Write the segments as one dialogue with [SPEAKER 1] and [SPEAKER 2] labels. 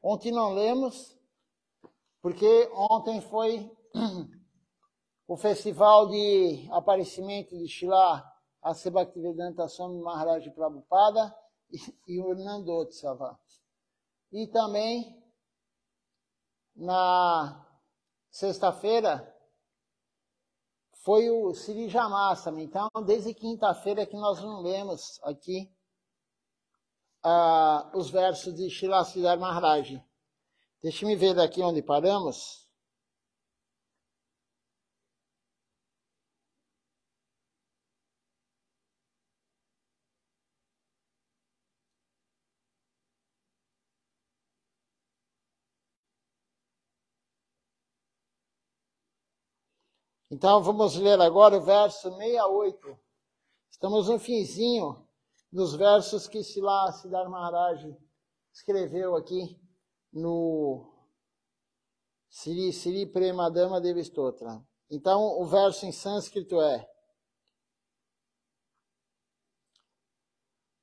[SPEAKER 1] Ontem não lemos, porque ontem foi o festival de aparecimento de Srila A.C. Bhaktivedanta Swami Maharaj Prabhupada e o Nandotsava. E também, na sexta-feira, foi o Sri Jamasami. Então, desde quinta-feira que nós não lemos aqui os versos de Srila Siddhar Maharaj. Deixa-me ver daqui onde paramos. Então, vamos ler agora o verso 68. Estamos no finzinho dos versos que Srila Siddhar Maharaj escreveu aqui no Sri Premadama Devistotra. Então, o verso em sânscrito é: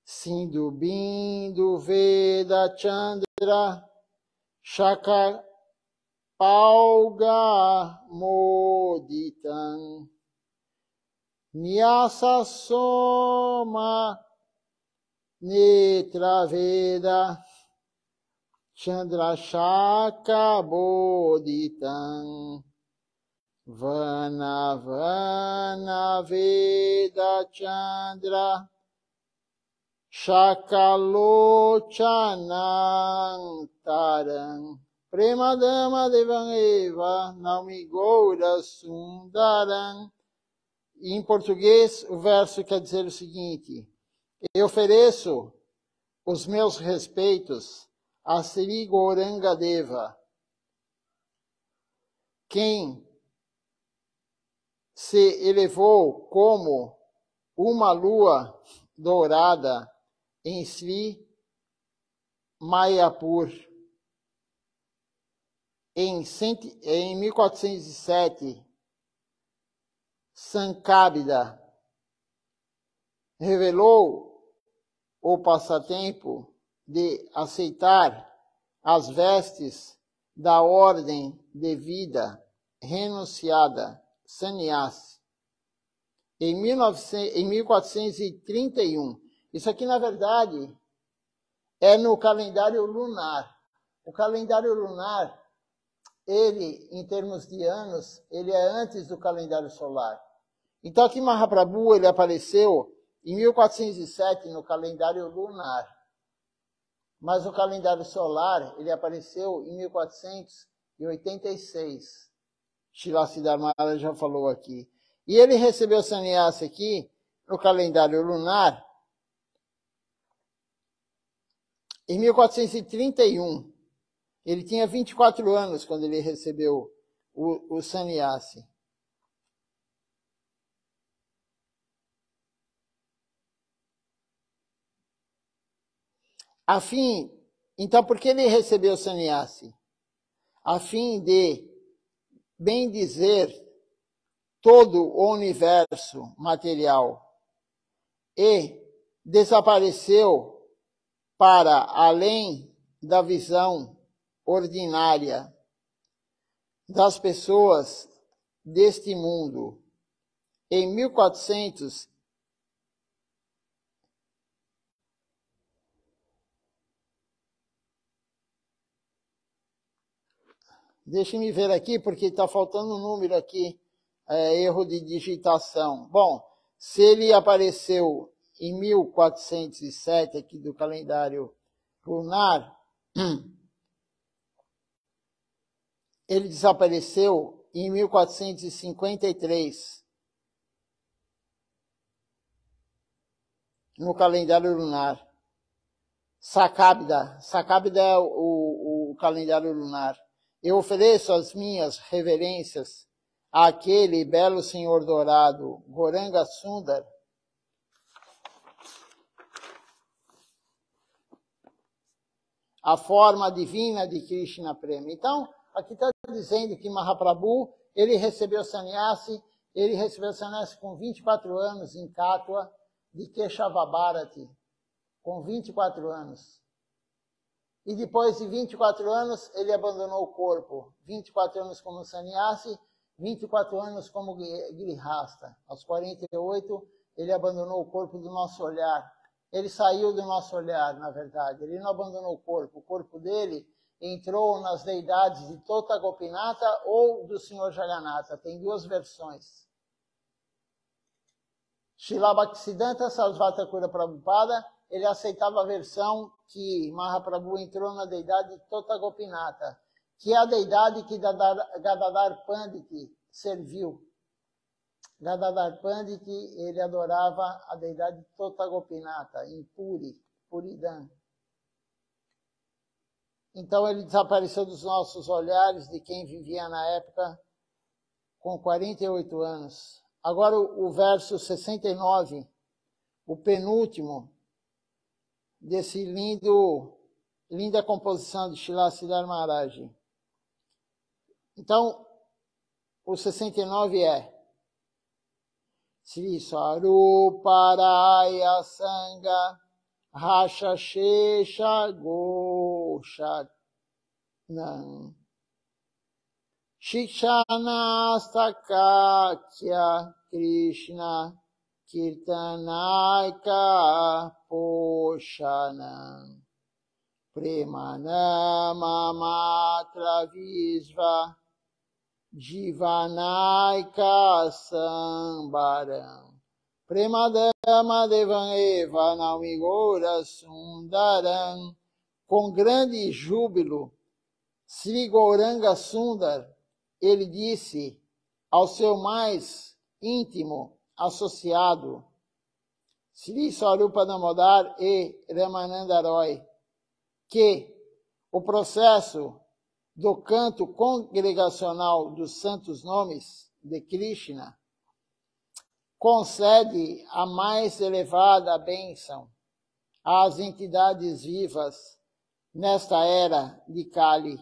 [SPEAKER 1] Sindhu Bindu Veda Chandra Shaka Pauga Moditan Nyasa Soma Netra Veda Chandra Shaka Bodhitam Vana Vana Veda Chandra Shakalochanam Taram Premadama Devam Eva Naumi Goura Sundaram. Em português, o verso quer dizer o seguinte: eu ofereço os meus respeitos a Sri Gauranga Deva, quem se elevou como uma lua dourada em Sri Mayapur em 1407. Sankabida revelou o passatempo de aceitar as vestes da ordem de vida renunciada, sannyasi, em 1431. Isso aqui, na verdade, é no calendário lunar. O calendário lunar, ele, em termos de anos, ele é antes do calendário solar. Então, aqui Mahaprabhu, ele apareceu em 1407 no calendário lunar. Mas o calendário solar, ele apareceu em 1486. Srila Siddhar Maharaj já falou aqui. E ele recebeu sannyasa aqui no calendário lunar em 1431. Ele tinha 24 anos quando ele recebeu o sannyasi. Então, por que ele recebeu o sannyasi? A fim de bendizer todo o universo material e desapareceu para além da visão ordinária das pessoas deste mundo. Em 1400, deixe-me ver aqui, porque está faltando um número aqui, erro de digitação. Bom, se ele apareceu em 1407, aqui do calendário lunar, ele desapareceu em 1453, no calendário lunar. Sakabida é o calendário lunar. Eu ofereço as minhas reverências àquele belo senhor dourado, Gauranga Sundar, a forma divina de Krishna Prema. Então, aqui está dizendo que Mahaprabhu, ele recebeu sannyasi com 24 anos em Katwa de Keshava Bharati, com 24 anos. e depois de 24 anos ele abandonou o corpo. 24 anos como sannyasi, 24 anos como grihasta. Aos 48 ele abandonou o corpo do nosso olhar. Ele saiu do nosso olhar, na verdade. Ele não abandonou o corpo dele entrou nas deidades de Tota Gopinata ou do Senhor Jagannatha. Tem duas versões. Srila Bhaktisiddhanta Sarasvati Thakura Prabhupada, ele aceitava a versão que Mahaprabhu entrou na deidade de Tota Gopinata, que é a deidade que Gadadhar Pandit serviu. Gadadhar Pandit, ele adorava a deidade de Tota Gopinata, em Puri, Puridam. Então ele desapareceu dos nossos olhares de quem vivia na época com 48 anos. Agora o verso 69, o penúltimo desse linda composição de Srila Siddhar Maharaj. Então, o 69 é Sri Swarupa Raya Sangha Rasha Shesha Goshanam Shikshana Stakatya Krishna Kirtanaika Poshanam Premanama Matra Visva Jivanaika Sambaram Premadama Devan Eva Naumigora Sundaram. Com grande júbilo, Sri Gauranga Sundar, ele disse ao seu mais íntimo associado, Sri Swarupa Damodar e Ramananda Roy, que o processo do canto congregacional dos santos nomes de Krishna concede a mais elevada bênção às entidades vivas nesta era de Kali.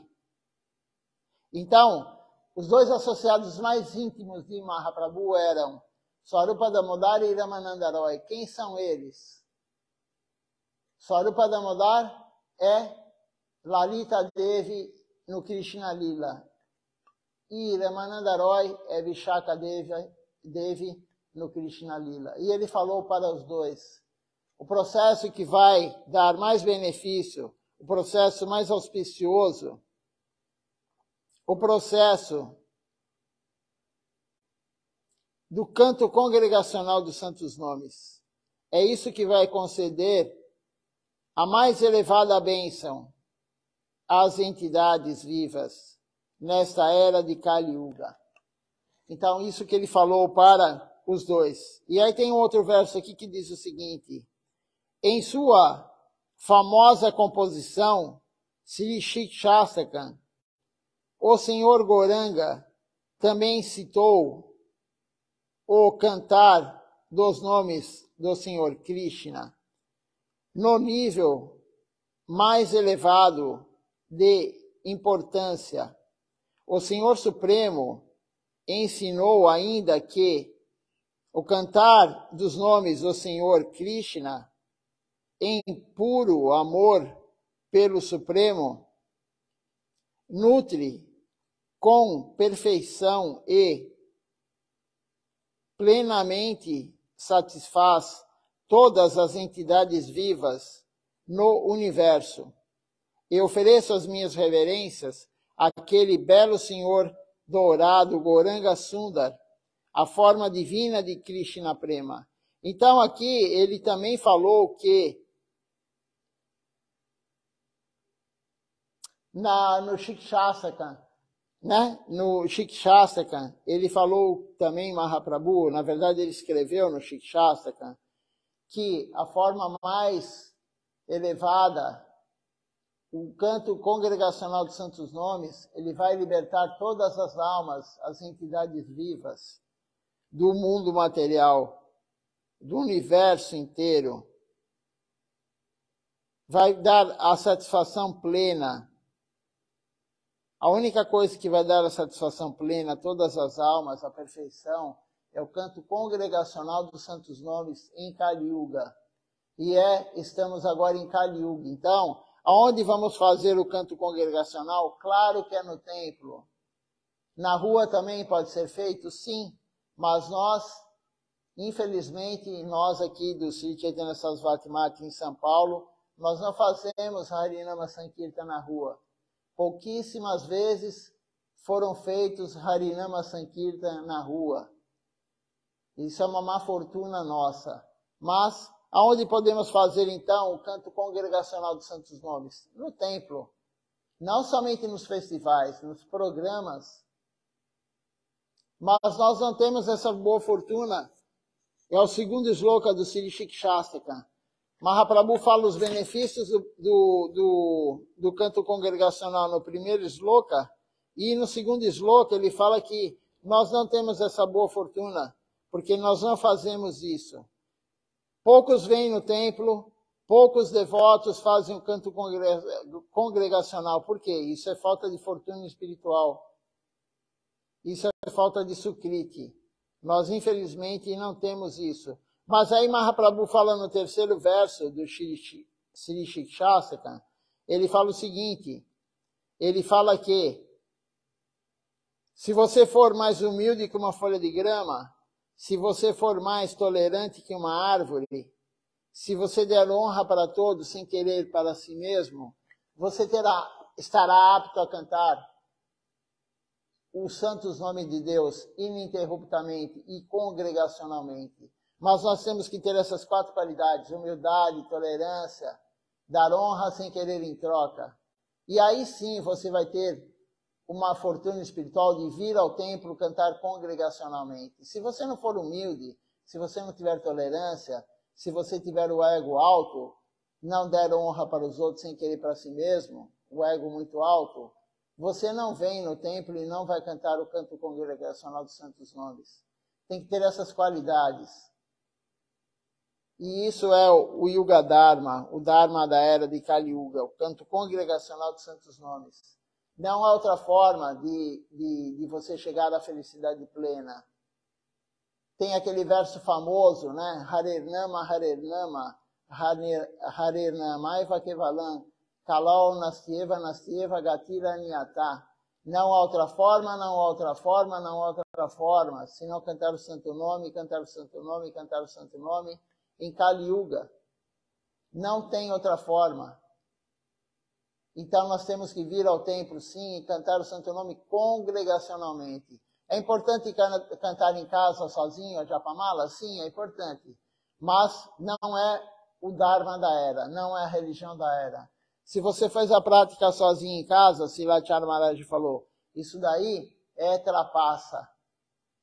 [SPEAKER 1] Então, os dois associados mais íntimos de Mahaprabhu eram Swarupa Damodar e Ramananda Roy. Quem são eles? Swarupa Damodar é Lalita Devi no Krishna Lila. E Ramananda Roy é Vishaka Devi no Krishna Lila. E ele falou para os dois, o processo que vai dar mais benefício, o processo mais auspicioso, o processo do canto congregacional dos santos nomes. É isso que vai conceder a mais elevada bênção às entidades vivas nesta era de Kali Yuga. Então, isso que ele falou para os dois. E aí tem um outro verso aqui que diz o seguinte, em sua famosa composição, Sri Shikshastakam, o senhor Gauranga também citou o cantar dos nomes do senhor Krishna no nível mais elevado de importância. O Senhor Supremo ensinou ainda que o cantar dos nomes do Senhor Krishna em puro amor pelo Supremo nutre com perfeição e plenamente satisfaz todas as entidades vivas no universo. E ofereço as minhas reverências àquele belo Senhor dourado, Gauranga Sundar, a forma divina de Krishna Prema. Então aqui ele também falou que no Shikshastakam, né? No Shikshastakam, ele falou também, Mahaprabhu, na verdade ele escreveu no Shikshastakam, que a forma mais elevada, o canto congregacional dos santos nomes, ele vai libertar todas as almas, as entidades vivas do mundo material, do universo inteiro. Vai dar a satisfação plena. A única coisa que vai dar a satisfação plena a todas as almas, a perfeição, é o canto congregacional dos santos nomes em Kali Yuga. E estamos agora em Kali Yuga. Então, Aonde vamos fazer o canto congregacional? Claro que é no templo. Na rua também pode ser feito? Sim, mas nós, infelizmente, nós aqui do Sri Chaitanya Sarasvati Mata em São Paulo, nós não fazemos Harinama Sankirtan na rua. Pouquíssimas vezes foram feitos Harinama Sankirtan na rua. Isso é uma má fortuna nossa. Mas, aonde podemos fazer então o canto congregacional dos Santos Nomes? No templo. Não somente nos festivais, nos programas. Mas nós não temos essa boa fortuna. É o segundo sloka do Sri Shikshastaka. Mahaprabhu fala os benefícios do canto congregacional no primeiro sloka, e no segundo sloka ele fala que nós não temos essa boa fortuna, porque nós não fazemos isso. Poucos vêm no templo, poucos devotos fazem o canto congregacional. Por quê? Isso é falta de fortuna espiritual. Isso é falta de sukriti. Nós, infelizmente, não temos isso. Mas aí Mahaprabhu fala no terceiro verso do Sri Shikshastaka, ele fala o seguinte, ele fala que se você for mais humilde que uma folha de grama, se você for mais tolerante que uma árvore, se você der honra para todos sem querer para si mesmo, você estará apto a cantar os santos nomes de Deus ininterruptamente e congregacionalmente. Mas nós temos que ter essas 4 qualidades: humildade, tolerância, dar honra sem querer em troca. E aí sim você vai ter uma fortuna espiritual de vir ao templo cantar congregacionalmente. Se você não for humilde, se você não tiver tolerância, se você tiver o ego alto, não der honra para os outros sem querer para si mesmo, o ego muito alto, você não vem no templo e não vai cantar o canto congregacional dos Santos Nomes. Tem que ter essas qualidades. E isso é o Yuga Dharma, o Dharma da era de Kali Yuga, o canto congregacional dos Santos Nomes. Não há outra forma de você chegar à felicidade plena. Tem aquele verso famoso, né? Harirnama, Harirnama, Harirnamaiva Kevalam, Kalau Nastieva Gatira Niyata. Não há outra forma, não há outra forma, não há outra forma, senão cantar o Santo Nome, cantar o Santo Nome, cantar o Santo Nome em Kali Yuga. Não tem outra forma. Então nós temos que vir ao templo, sim, e cantar o Santo Nome congregacionalmente. É importante cantar em casa sozinho, a Japamala? Sim, é importante. Mas não é o Dharma da era, não é a religião da era. Se você faz a prática sozinho em casa, Silachar Maharaj falou, isso daí é trapaça.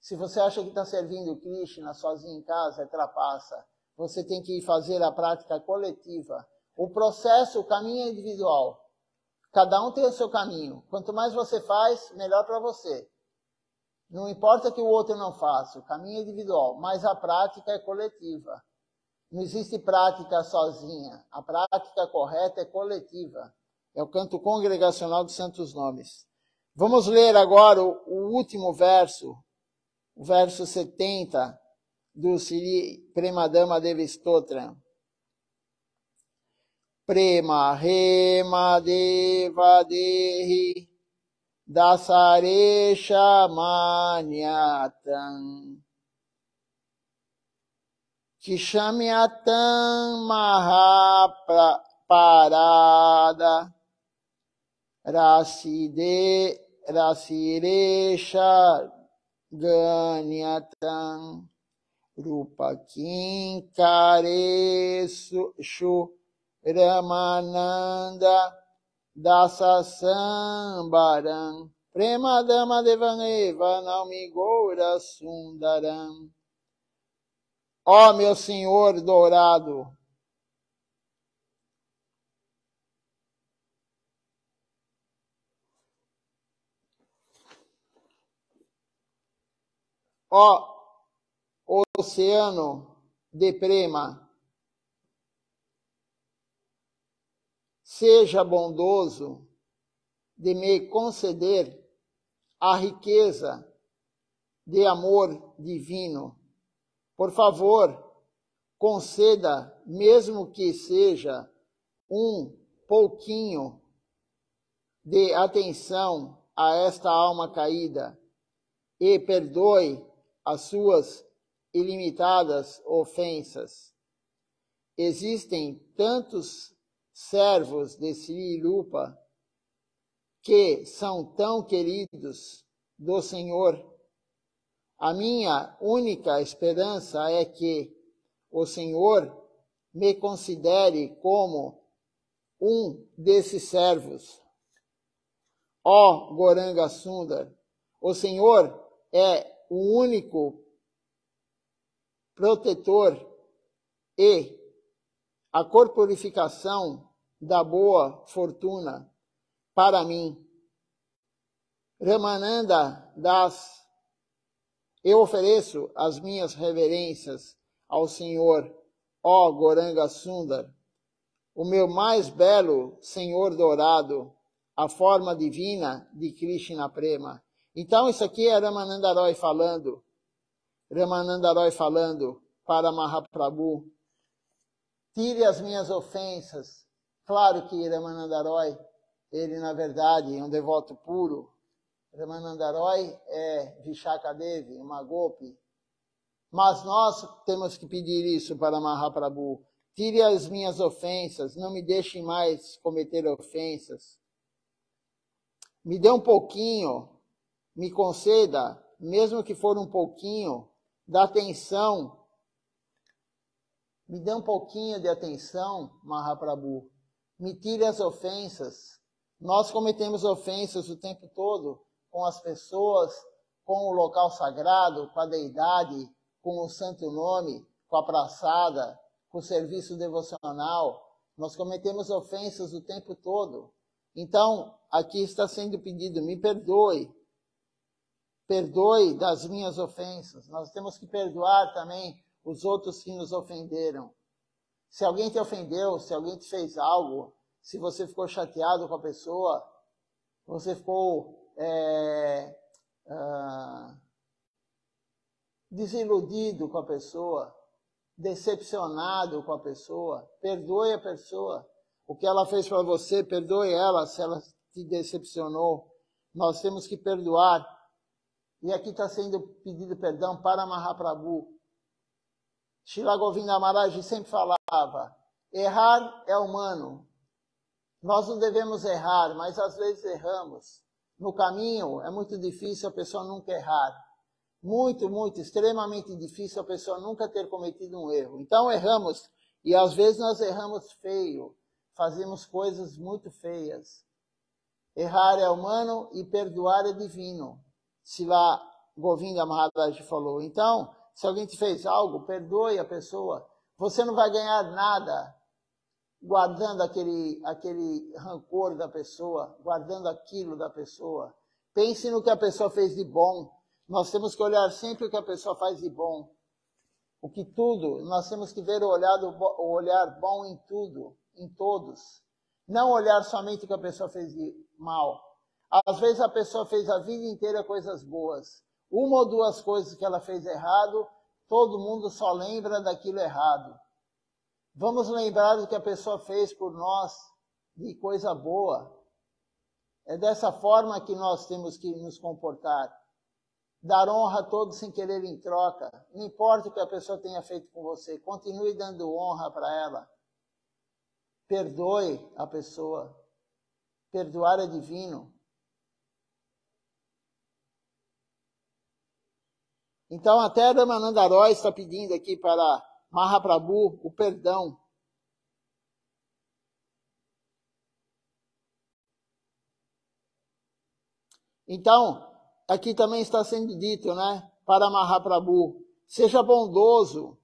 [SPEAKER 1] Se você acha que está servindo Krishna sozinho em casa, é trapaça. Você tem que fazer a prática coletiva. O processo, o caminho é individual. Cada um tem o seu caminho. Quanto mais você faz, melhor para você. Não importa que o outro não faça, o caminho é individual, mas a prática é coletiva. Não existe prática sozinha. A prática correta é coletiva. É o canto congregacional dos Santos Nomes. Vamos ler agora o último verso, o verso 70 do Sri Premadama Devistotra. Prema Rema Deva Dehi Dasaresha Manyatam Kishamyatam Mahaparada Rasiresha Ganyatam Rupa Kinkareshu Ramananda Dasa Sambaram Premadama Devaneva Naumigora Sundaram. Ó meu Senhor dourado, ó oceano de prema, seja bondoso de me conceder a riqueza de amor divino. Por favor, conceda, mesmo que seja um pouquinho de atenção a esta alma caída e perdoe as suas ilimitadas ofensas. Existem tantos servos de Sri Rupa que são tão queridos do Senhor. A minha única esperança é que o Senhor me considere como um desses servos. Ó Gauranga Sundar, o Senhor é o único protetor e a corporificação da boa fortuna para mim. Ramananda Das, eu ofereço as minhas reverências ao Senhor, ó Gauranga Sundar, o meu mais belo Senhor dourado, a forma divina de Krishna Prema. Então isso aqui é Ramananda Roy falando. Ramananda Roy falando para Mahaprabhu. Tire as minhas ofensas. Claro que Ramananda Roy, ele na verdade é um devoto puro. Ramananda Roy é Vishaka Devi, uma Gopi. Mas nós temos que pedir isso para Mahaprabhu. Tire as minhas ofensas, não me deixe mais cometer ofensas. Me dê um pouquinho, me conceda, mesmo que for um pouquinho, da atenção. Me dê um pouquinho de atenção, Mahaprabhu. Me tire as ofensas. Nós cometemos ofensas o tempo todo com as pessoas, com o local sagrado, com a deidade, com o santo nome, com a praçada, com o serviço devocional. Nós cometemos ofensas o tempo todo. Então, aqui está sendo pedido, me perdoe. Perdoe das minhas ofensas. Nós temos que perdoar também os outros que nos ofenderam. Se alguém te ofendeu, se alguém te fez algo, se você ficou chateado com a pessoa, você ficou desiludido com a pessoa, decepcionado com a pessoa, perdoe a pessoa. O que ela fez para você, perdoe ela se ela te decepcionou. Nós temos que perdoar. E aqui está sendo pedido perdão para Mahaprabhu. Srila Govinda Maharaj sempre falava, errar é humano. Nós não devemos errar, mas às vezes erramos. No caminho é muito difícil a pessoa nunca errar. Muito, muito, extremamente difícil a pessoa nunca ter cometido um erro. Então erramos, e às vezes nós erramos feio. Fazemos coisas muito feias. Errar é humano e perdoar é divino. Srila Govinda Maharaj falou. Então, se alguém te fez algo, perdoe a pessoa. Você não vai ganhar nada guardando aquele rancor da pessoa, guardando aquilo da pessoa. Pense no que a pessoa fez de bom. Nós temos que olhar sempre o que a pessoa faz de bom. O que tudo, nós temos que ver o olhar bom em tudo, em todos. Não olhar somente o que a pessoa fez de mal. Às vezes a pessoa fez a vida inteira coisas boas. Uma ou duas coisas que ela fez errado, todo mundo só lembra daquilo errado. Vamos lembrar do que a pessoa fez por nós, de coisa boa. É dessa forma que nós temos que nos comportar. Dar honra a todos sem querer em troca. Não importa o que a pessoa tenha feito com você, continue dando honra para ela. Perdoe a pessoa. Perdoar é divino. Então, até Ramananda Roy está pedindo aqui para Mahaprabhu o perdão. Então, aqui também está sendo dito, né, para Mahaprabhu, seja bondoso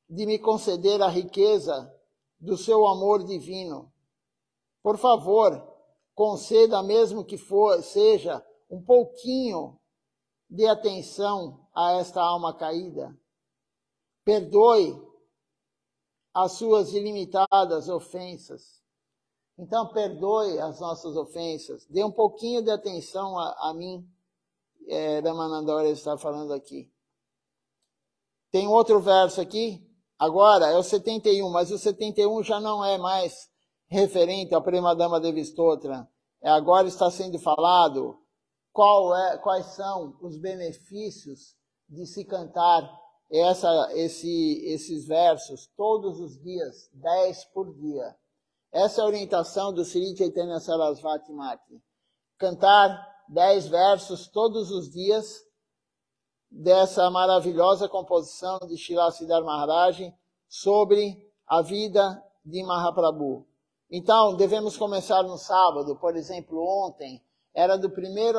[SPEAKER 1] de me conceder a riqueza do seu amor divino. Por favor, conceda, mesmo que seja um pouquinho de atenção a esta alma caída. Perdoe as suas ilimitadas ofensas. Então, perdoe as nossas ofensas. Dê um pouquinho de atenção a mim. Ramananda Roy está falando aqui. Tem outro verso aqui. agora é o 71, mas o 71 já não é mais referente ao Premadama Devistotra. Agora está sendo falado quais são os benefícios de se cantar esses versos todos os dias, 10 por dia. Essa é a orientação do Sri Chaitanya Sarasvati Mati. Cantar 10 versos todos os dias dessa maravilhosa composição de Srila Siddhar Maharaj sobre a vida de Mahaprabhu. Então, devemos começar no sábado, por exemplo, ontem era do 1º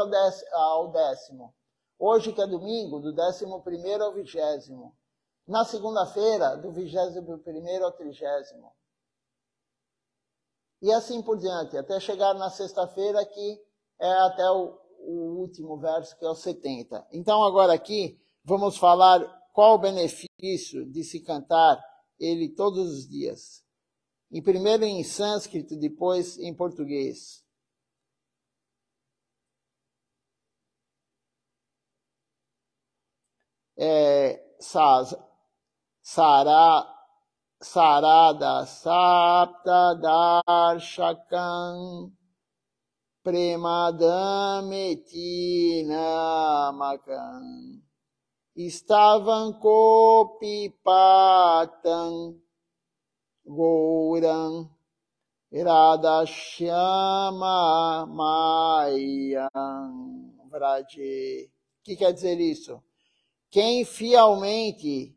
[SPEAKER 1] ao 10º. Hoje, que é domingo, do 11º ao 20º. Na segunda-feira, do 21º ao 30º. E assim por diante, até chegar na sexta-feira, que é até o último verso, que é o 70. Então, agora aqui, vamos falar qual o benefício de se cantar ele todos os dias. Primeiro em sânscrito, depois em português. Sarada Sapta Darshakam Premadameti Namakam Estavam Kopipatam Gouram Radhashyama Mayam Vraje. O que quer dizer isso? Quem fielmente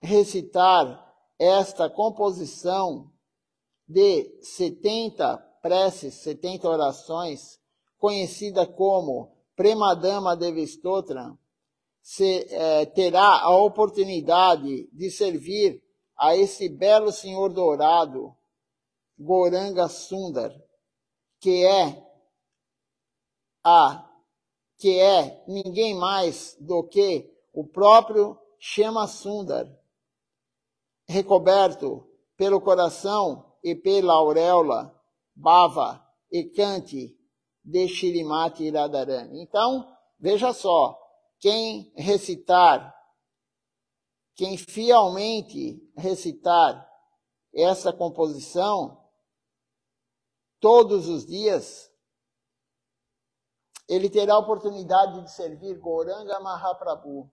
[SPEAKER 1] recitar esta composição de 70 preces, 70 orações, conhecida como Premadama Devistotra, terá a oportunidade de servir a esse belo Senhor dourado, Gauranga Sundar, que é ninguém mais do que o próprio Shama Sundar, recoberto pelo coração e pela auréola Bhava e Kanti de Shrimati Radharani. Então, veja só, quem fielmente recitar essa composição todos os dias, ele terá a oportunidade de servir Gauranga Mahaprabhu,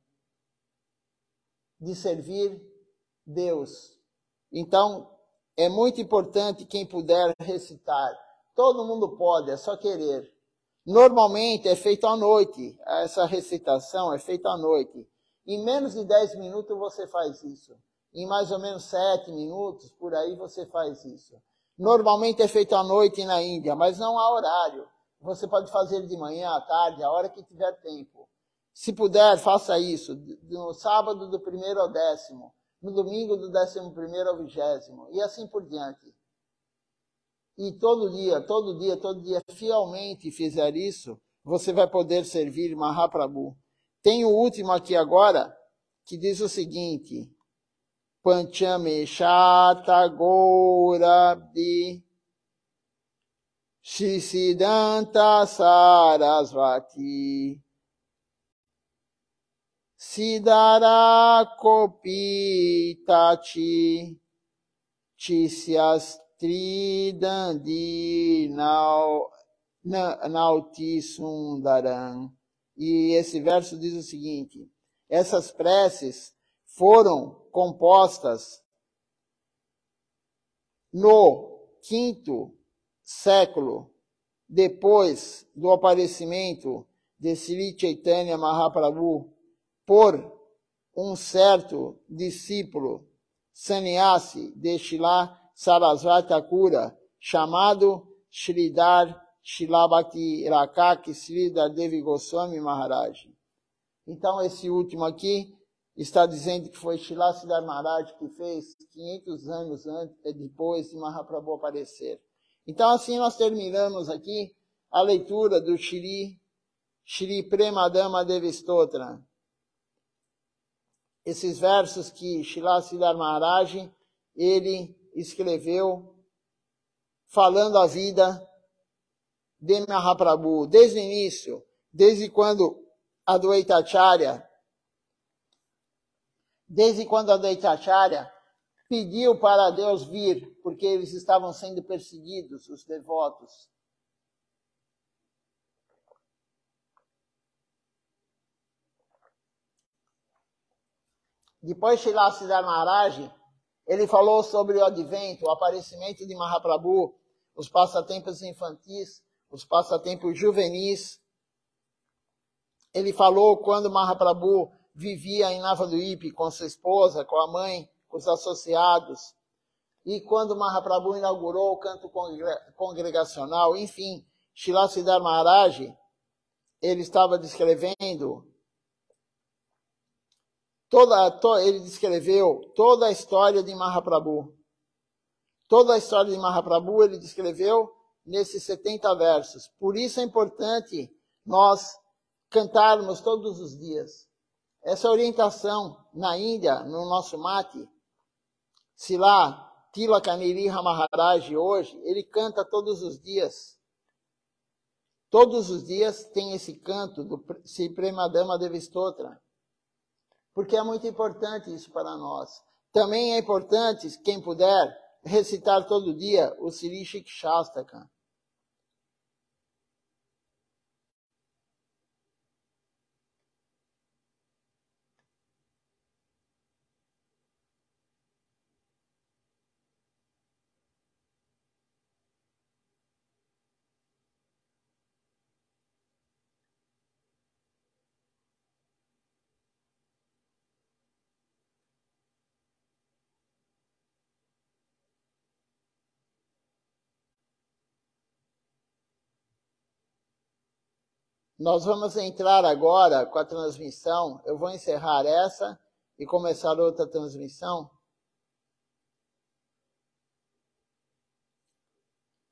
[SPEAKER 1] de servir Deus. Então, é muito importante quem puder recitar. Todo mundo pode, é só querer. Normalmente é feito à noite, essa recitação é feita à noite. Em menos de 10 minutos você faz isso. Em mais ou menos 7 minutos, por aí você faz isso. Normalmente é feito à noite na Índia, mas não há horário. Você pode fazer de manhã, à tarde, a hora que tiver tempo. Se puder, faça isso. No sábado do 1º ao 10º. No domingo do 11º ao 20º. E assim por diante. E todo dia, fielmente fizer isso, você vai poder servir Mahaprabhu. Tem o último aqui agora, que diz o seguinte: Panchame Shata Gaurabdi Shrisidanta Sarasvati Siddhara Kopitachi Chisyas Tridandi Nauti Sundaram. E esse verso diz o seguinte: essas preces foram compostas no 5º século depois do aparecimento de Sri Chaitanya Mahaprabhu por um certo discípulo sannyasi de Srila Sarasvati Thakura, chamado Sridhar Shilabhakti Rakaki Sridhar Devi Goswami Maharaj. Então, esse último aqui está dizendo que foi Srila Siddhar Maharaj que fez 500 anos depois de Mahaprabhu aparecer. Então, assim nós terminamos aqui a leitura do Shri Premadama Devistotra. Esses versos que Srila Siddhar Maharaj, ele escreveu falando a vida de Mahaprabhu, desde o início, desde quando Advaita Acharya pediu para Deus vir, porque eles estavam sendo perseguidos, os devotos. Depois, Srila Siddhar Maharaj, ele falou sobre o advento, o aparecimento de Mahaprabhu, os passatempos infantis, os passatempos juvenis. Ele falou quando Mahaprabhu vivia em Navadvipa com sua esposa, com a mãe, com os associados. E quando Mahaprabhu inaugurou o canto congregacional, enfim, Srila Siddhar Maharaj, ele estava descrevendo ele descreveu toda a história de Mahaprabhu. Toda a história de Mahaprabhu ele descreveu nesses 70 versos. Por isso é importante nós cantarmos todos os dias. Essa orientação na Índia, no nosso mate, Srila Tilaka Nrsimha Maharaj hoje, ele canta todos os dias. Todos os dias tem esse canto do Sri Premadama Devistotra. Porque é muito importante isso para nós. Também é importante, quem puder, recitar todo dia o Sri Shikshastaka. Nós vamos entrar agora com a transmissão. Eu vou encerrar essa e começar outra transmissão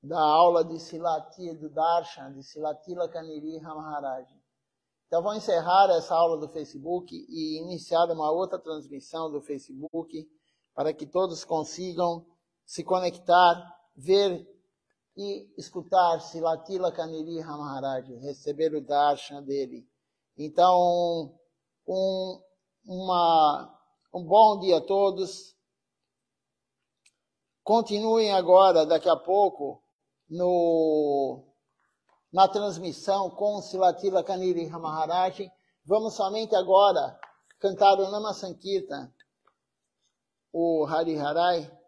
[SPEAKER 1] da aula de Silati, do Darshan, de Srila Tilaka Nrsimha Maharaj. Então, vou encerrar essa aula do Facebook e iniciar uma outra transmissão do Facebook para que todos consigam se conectar, ver e escutar Srila Tilaka Nrsimha Maharaj, receber o darshan dele. Então, um bom dia a todos. Continuem agora, daqui a pouco, na transmissão com Srila Tilaka Nrsimha Maharaj. Vamos somente agora cantar o Nama Sankirtan, o Hari Harai.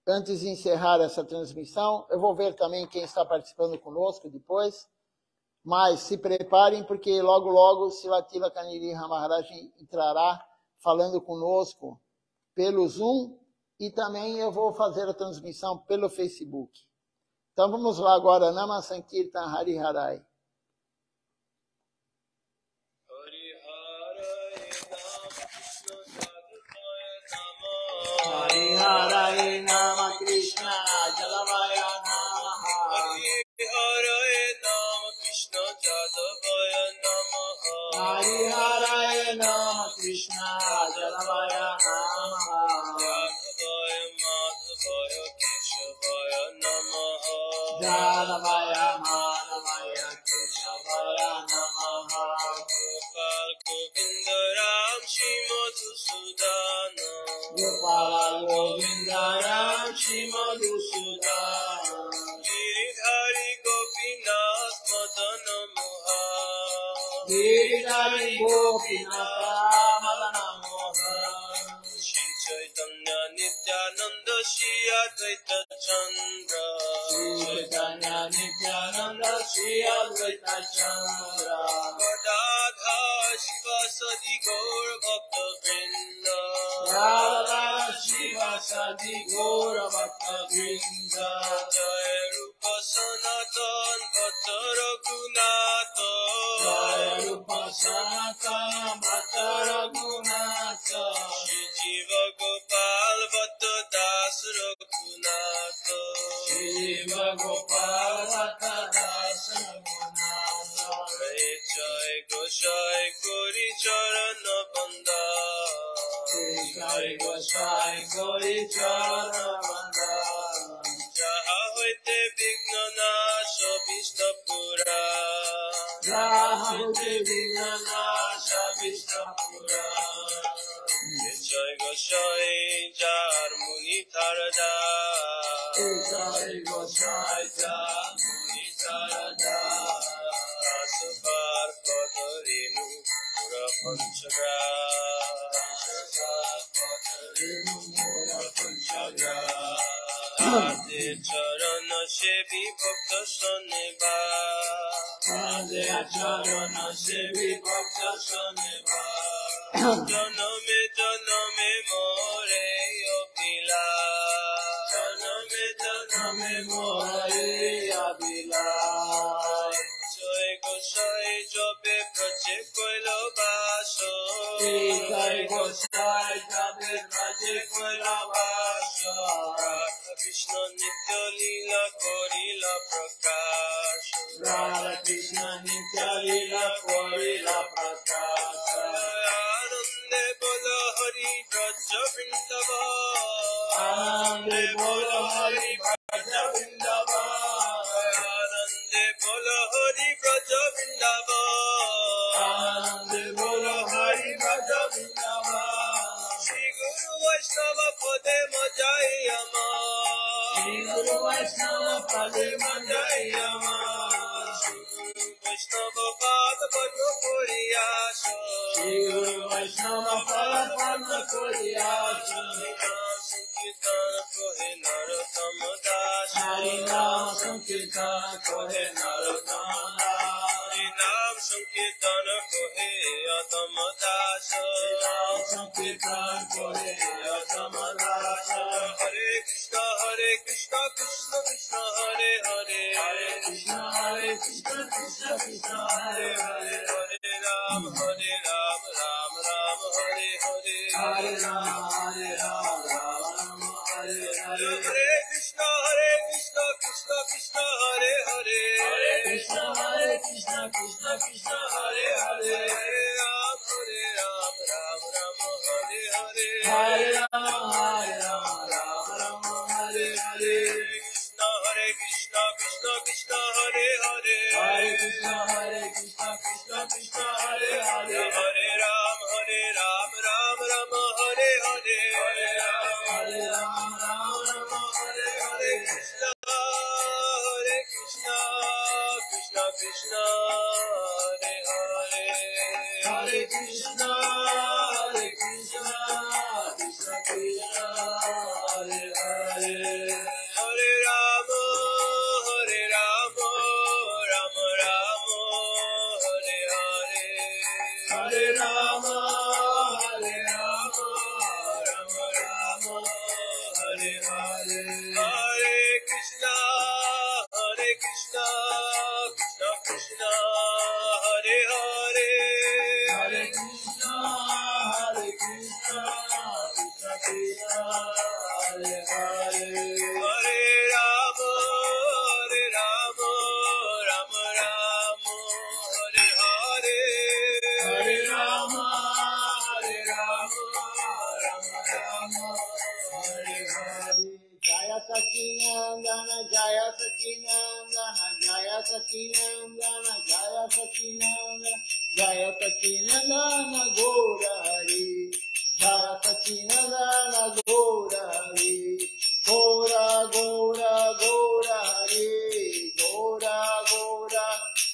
[SPEAKER 1] Antes de encerrar essa transmissão, eu vou ver também quem está participando conosco depois. Mas se preparem, porque logo, logo, Srila Tilaka Nrsimha Maharaj entrará falando conosco pelo Zoom. E também eu vou fazer a transmissão pelo Facebook. Então vamos lá agora, Nama Sankirtan Hari Harai. Hari Harai Nama Krishna Jadavaya Namaha. Hari Harai Nama Krishna Jadavaya Namaha. Hari Harai Nama Krishna Jadavaya Namaha. Jadavaya Madhavaya Keshavaya Namaha. Jadavaya Madhavaya Keshavaya Namaha. Gopal Govinda Ram Shri Madhusudana. Gopal Govinda Ram Shri Madhusudana. Giridhari Gopinath Madana Moha. Giridhari Gopinath Madana Moha. Shri Chaitanya Nityananda Shri Advaita Chandra. Shri Chaitanya Nityananda Shri Advaita Chandra. Radha Shiva Sadi Gaur Bhakta Vrinda. Radha Shiva Sadi Gaur Bhakta Vrinda. Jai Rupa Sanatan Bhatta Raghunatha. Jai Rupa Sanatan Bhatta Raghunatha. Shri Jiva Gopal Bhatta Das Raghunatha. Shri Jiva Gopal Bhatta Das Raghunatha. Jai Goshai Gori Charana Banda. Jai Goshai Gori Charana Banda. Jaha hoite Vigna Nasha Vishnu Pura. Jaha hoite Vigna Nasha
[SPEAKER 2] Krishna Purana. Jai Gosai Jar Muni Tarada. Jai Gosai Jar Muni Tarada. Asupar Kodorinu Pura Panchagra. Asupar Kodorinu Pura Panchagra. Ade Charana Sevi Bhakta Saneva. Ade Charana Sevi Bhakta Saneva. Janame janame more abila. Janame janame more abila. Jai Gosai Jobe Praje Koilo Baso. Jai Gosai Jobe Praje Koilo Baso. Krishna Nitya Lila Korila Prakash. Radha Krishna Nitya Lila Korila Prakash. Anande Bolo Hari Braja Vrindavan. Anande Bolo Hari Braja Vrindavan. Anande Bolo Hari Braja Vrindavan. Anande Bolo Hari Braja Vrindavan. Shri Guru Vaishnava Pade Majai Ama. Shri Guru Vaishnava Pade Majai Ama. Shri Guru Vaishnava Pada Padma Koriyasha. Shri Guru Vaishnava Pada Padma Koriyasha. Sankirtan Kohe Narottama Das. Hari Naam Sankirtan Kohe Narottama Das. Hari Naam Sankirtan Kohe Atama Das. Hari Naam Sankirtan Kohe Atama Das. Hare Krishna Krishna Krishna Hare Hare. Hare Krishna Krishna Krishna Hare Hare. Hare Ram Ram Ram Hare Hare. Hare Ram Ram Hare Hare. Hare Krishna Krishna Krishna Hare Hare. Hare Krishna Krishna Krishna Hare Hare. Hare Ram Ram Hare Hare. Hare Ram Ram Hare Hare. Hare Krishna Krishna Krishna Hare Hare. Hare Krishna Krishna Krishna Hare Hare. Hare Ram Ram Hare Hare. Hare Ram Hare Hare. Krishna Hare Krishna Krishna Krishna Hare Hare. Hare Krishna Krishna Krishna Hare Hare. Hare Rama Rama Rama Hare Hare. Hare Rama Rama Rama Hare Hare. Hare Krishna Krishna Krishna Hare Hare. Hare Krishna Krishna Krishna Hare Hare. Hare Rama Rama Rama Hare Hare. Hare Rama Rama Rama Hare Hare. Jaya Sacinandana Jaya Sacinandana Jaya Sacinandana Jaya Sacinandana Jaya Sacinandana Gaura Hari. Jaya Sacinandana Gaura Hari. Gaura Gaura Gaura Hari. Gaura Gaura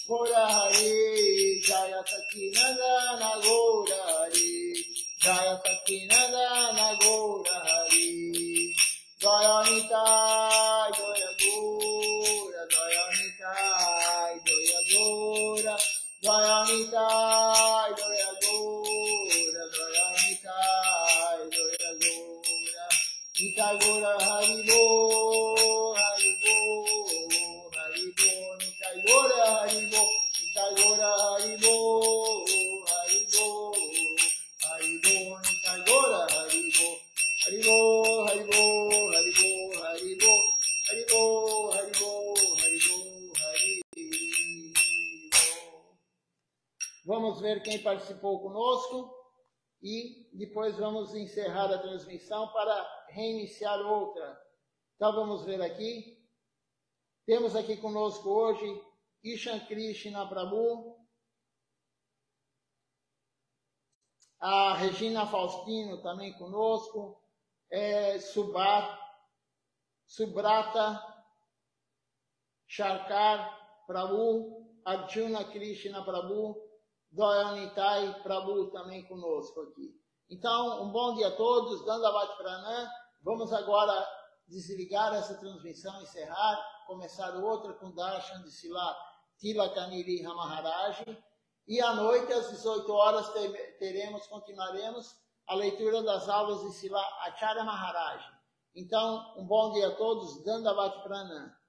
[SPEAKER 2] Gaura Hari. Jaya Sacinandana Gaura Hari. Jaya Sacinandana Gaura Hari. Jaya Nitai Jaya Gaura. Jaya Nitai Jaya Gaura. Jaya Nitai Jaya Gaura. Jaya Nitai Jaya Gaura. Nitai Gaura Hari Bo Hari Bo Hari Bo. Nitai Gaura Hari Bo. Nitai Gaura Hari Bo Hari Bo Hari Bo. Nitai Gaura Hari Bo. Hari Bo Hari Bo Hari Bo Hari Bo Hari Bo Hari Bo Hari Bo Hari Bo. Vamos ver quem participou conosco e depois vamos encerrar a transmissão para reiniciar outra. Então vamos ver aqui. Temos aqui conosco hoje Ishan Krishna Prabhu,
[SPEAKER 1] A Regina Faustino também conosco. Subrata Sharkar Prabhu, Arjuna Krishna Prabhu, Doyanitai Prabhu também conosco aqui. Então, um bom dia a todos, Dandavat Pranam. Vamos agora desligar essa transmissão, encerrar, começar outra com Darshan de Sila Tilakaniri Maharaj. E à noite, às 18 horas, continuaremos a leitura das aulas de Sila Acharya Maharaj. Então, um bom dia a todos, Dandavat Pranam.